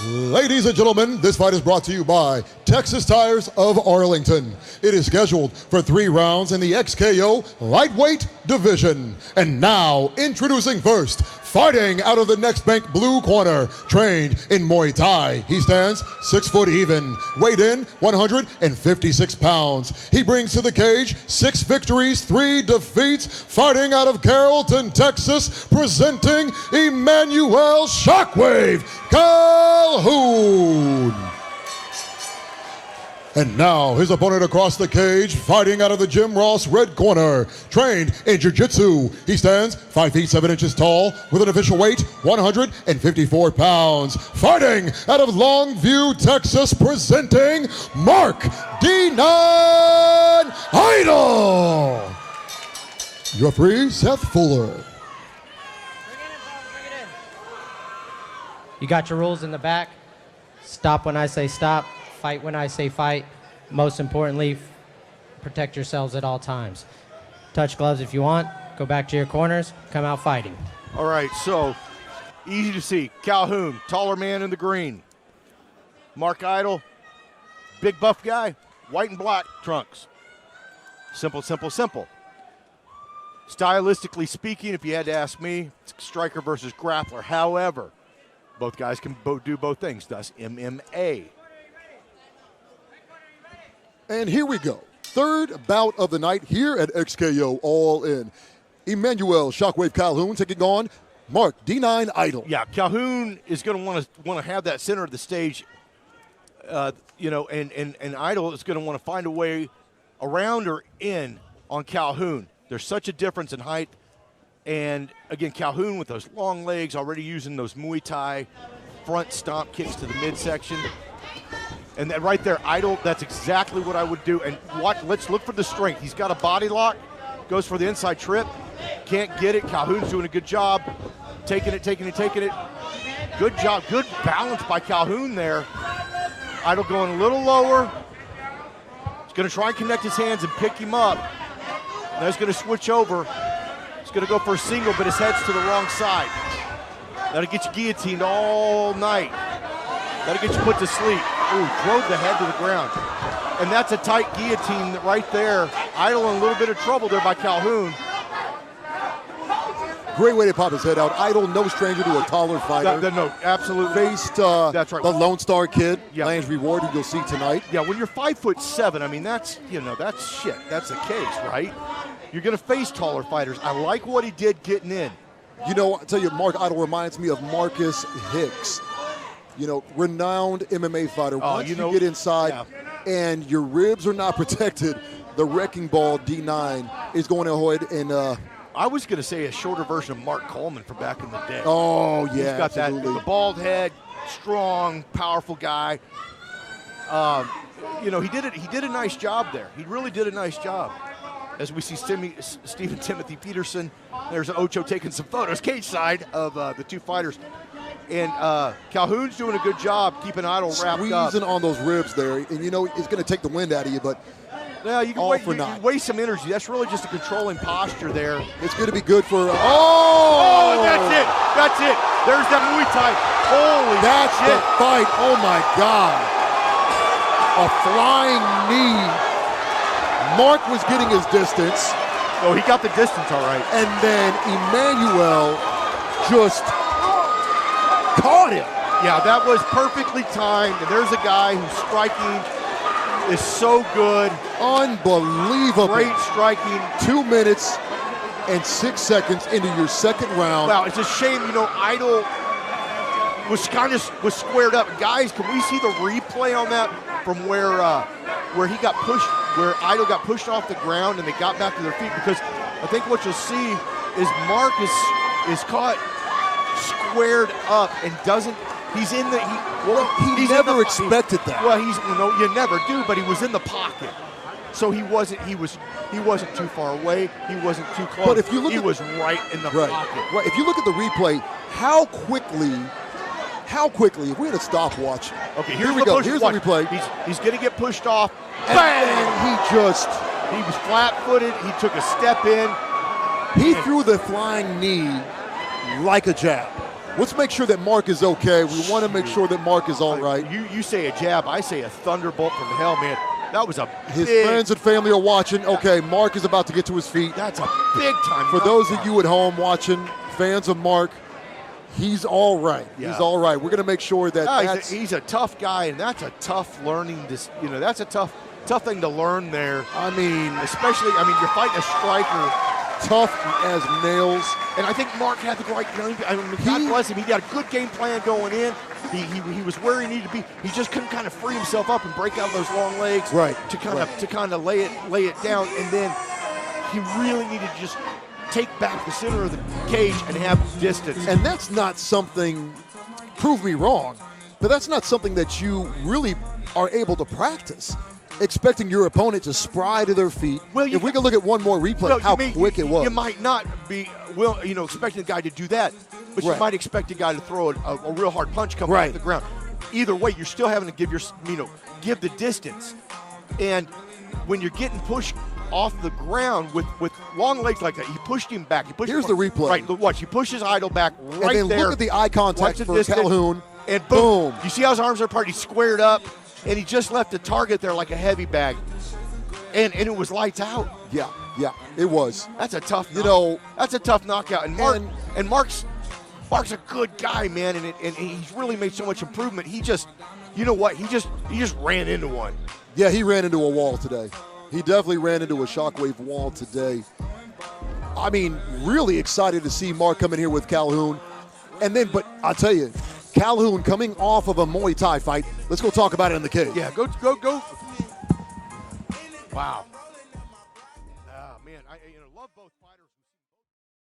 Ladies and gentlemen, this fight is brought to you by Texas Tires of Arlington. It is scheduled for 3 rounds in the XKO lightweight division. And now, introducing first, fighting out of the next bank blue corner, trained in Muay Thai. He stands 6 foot even, weighed in 156 pounds. He brings to the cage 6 victories, 3 defeats, fighting out of Carrollton, Texas, presenting Emmanuel Shockwave Calhoune. And now his opponent across the cage, fighting out of the Jim Ross red corner, trained in JiuJitsu. He stands 5 feet 7 inches tall with an official weight 154 pounds. Fighting out of Longview, Texas, presenting Mark Eitel. Your referee, Seth Fuller. Bring it in. You got your rules in the back. Stop when I say stop. Fight when I say fight. Most importantly, protect yourselves at all times. Touch gloves if you want. Go back to your corners. Come out fighting. All right, so easy to see. Calhoune, taller man in the green. Mark Eitel, big buff guy, white and black trunks. Simple, simple, simple. Stylistically speaking, if you had to ask me, it's striker versus grappler. However, both guys can do both things, thus MMA. And here we go. Third bout of the night here at XKO All In. Emmanuel Shockwave Calhoune taking on Mark D9 Eitel. Yeah, Calhoune is going to want to have that center of the stage, and Eitel is going to want to find a way around or in on Calhoune. There's such a difference in height, and again, Calhoune with those long legs, already using those Muay Thai front stomp kicks to the midsection. And then right there, Eitel, that's exactly what I would do. And let's look for the strength. He's got a body lock, goes for the inside trip, can't get it. Calhoune's doing a good job, taking it. Good job, good balance by Calhoune there. Eitel going a little lower. He's gonna try and connect his hands and pick him up. Now he's gonna switch over. He's gonna go for a single, but his head's to the wrong side. That'll get you guillotined all night. That'll get you put to sleep. Ooh, drove the head to the ground. And that's a tight guillotine right there. Eitel in a little bit of trouble there by Calhoune. Great way to pop his head out. Eitel, no stranger to a taller fighter. No, absolutely. Faced that's right. the Lone Star Kid, Yeah. Landry Ward, who you'll see tonight. Yeah, when you're 5'7", I mean, that's shit. That's the case, right? You're going to face taller fighters. I like what he did getting in. You know, I tell you, Mark Eitel reminds me of Marcus Hicks. You know, renowned MMA fighter. Once you get inside and your ribs are not protected, the wrecking ball D9 is going ahead and I was going to say a shorter version of Mark Coleman from back in the day. Oh, yeah, He's got absolutely. the bald head, strong, powerful guy. He did a nice job there. He really did a nice job. As we see Stephen Timothy Peterson, there's Ocho taking some photos, cage side of the two fighters. And Calhoune's doing a good job keeping Eitel wrapped up. Squeezing on those ribs there. And, you know, it's going to take the wind out of you, but yeah, you can all for you naught. waste some energy. That's really just a controlling posture there. It's going to be good for... Oh, that's it. That's it. There's that Muay Thai. Holy That's shit. the fight. Oh, my God. A flying knee. Mark was getting his distance. Oh, he got the distance all right. And then Emmanuel just caught him. Yeah, that was perfectly timed. And there's a guy who's striking is so good. Unbelievable. Great striking. 2 minutes and 6 seconds into your second round. Wow, it's a shame, Eitel was was squared up. Guys, can we see the replay on that from where he got pushed, where Eitel got pushed off the ground and they got back to their feet? Because I think what you'll see is Mark is caught squared up and doesn't. He's in the. He never expected that. Well, you never do, but he was in the pocket, so he wasn't. He wasn't too far away. He wasn't too close. But if you look, he was right in the pocket. Right. If you look at the replay, how quickly? If we had a stopwatch. Okay, here we go. Here's the replay. He's going to get pushed off. And he was flat-footed. He took a step in. He threw the flying knee like a jab. Let's make sure that Mark is okay. We want to make sure that Mark is all right. You say a jab, I say a thunderbolt from hell, man. That was a His big, friends and family are watching. Okay, Mark is about to get to his feet. that's a big time. For those of you at home watching, fans of Mark, he's all right. Yeah. He's all right. We're going to make sure that he's a tough guy, and that's a tough learning. That's a tough thing to learn there. I mean, Especially, you're fighting a striker. tough as nails. And I think Mark had the right, God bless him. He got a good game plan going in. He was where he needed to be. He just couldn't kind of free himself up and break out those long legs, Right, to kind of lay it down. And then he really needed to just take back the center of the cage and have distance. And that's not something, prove me wrong, but that's not something that you really are able to practice. Expecting your opponent to spry to their feet. Well, if we can look at one more replay, how quick it was. You might not be expecting a guy to do that, but you might expect a guy to throw a real hard punch coming off the ground. Either way, you're still having to give the distance. And when you're getting pushed off the ground with long legs like that, he pushed him back. Here's the replay. Right, watch. He pushes Eitel back right and then there. look at the eye contact for distance, Calhoune. And boom. You see how his arms are apart? He squared up, and he just left the target there like a heavy bag. And it was lights out. Yeah, it was. That's a tough, that's a tough knockout. And Mark's a good guy, man, and he's really made so much improvement. He just, he just ran into one. Yeah, he ran into a wall today. He definitely ran into a shockwave wall today. I mean, really excited to see Mark come in here with Calhoune. But I'll tell you, Calhoune coming off of a Muay Thai fight. Let's go talk about it in the cage. Yeah, go. Wow. Man, I love both.